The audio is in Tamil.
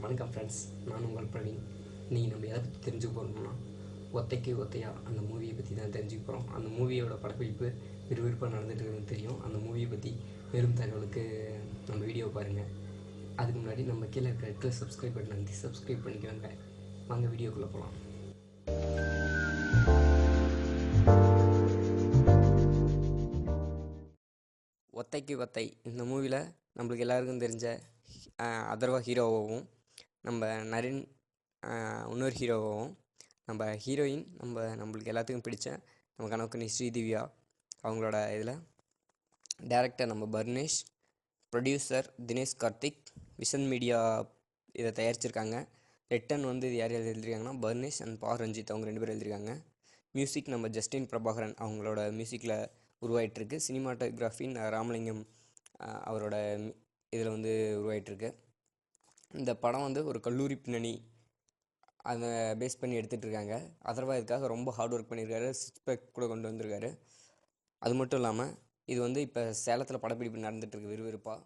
வணக்கம் ஃப்ரெண்ட்ஸ், நான் உங்கள் பிரவீன். இன்றைக்கி நம்ம எதை பற்றி தெரிஞ்சுக்க போகிறோம்னா, ஒத்தைக்கு ஒத்தையா அந்த மூவியை பற்றி தான் தெரிஞ்சுக்க போகிறோம். அந்த மூவியோட படப்பிடிப்பு விறுவிறுப்பாக நடந்துட்டு இருக்குதுன்னு தெரியும். அந்த மூவியை பற்றி மேலும் தகவலுக்கு நம்ம வீடியோ பாருங்கள். அதுக்கு முன்னாடி நம்ம கீழே இருக்கிற ரெட் சப்ஸ்கிரைப் பட்டன் அழுத்தி சப்ஸ்கிரைப் பண்ணிக்கிறாங்க. வாங்க வீடியோக்குள்ளே போகலாம். ஒத்தைக்கு ஒத்தை இந்த மூவியில் நம்மளுக்கு எல்லாருக்கும் தெரிஞ்ச அதர்வா ஹீரோவாகவும், நம்ம நரின் இன்னொரு ஹீரோவாகவும், நம்ம ஹீரோயின் நம்மளுக்கு எல்லாத்துக்கும் பிடிச்ச நம்ம கனவுக்கனி ஸ்ரீதிவ்யா அவங்களோட இதில் டைரக்டர் நம்ம Barnesh, producer Dinesh Karthik, vision media இதை தயாரிச்சிருக்காங்க. ரிட்டன் இது யார் எழுதியிருக்காங்கன்னா பர்னேஷ் அண்ட் பா ரஞ்சித் அவங்க 2 பேர் எழுதியிருக்காங்க. மியூசிக் நம்ம ஜஸ்டின் பிரபாகரன் அவங்களோட மியூசிக்கில் உருவாயிட்டிருக்கு. சினிமாட்டோகிராஃபி ராமலிங்கம் அவரோட இதில் உருவாயிட்டிருக்கு. இந்த படம் ஒரு கல்லூரி பின்னணி அதை பேஸ் பண்ணி எடுத்துகிட்ருக்காங்க. அதர்வா இதுக்காக ரொம்ப ஹார்ட் ஒர்க் பண்ணியிருக்காரு. 6 பேக் கூட கொண்டு வந்திருக்காரு. அது மட்டும் இல்லாமல் இது இப்போ சேலத்தில் படப்பிடிப்பு நடந்துகிட்ருக்கு விறுவிறுப்பாக.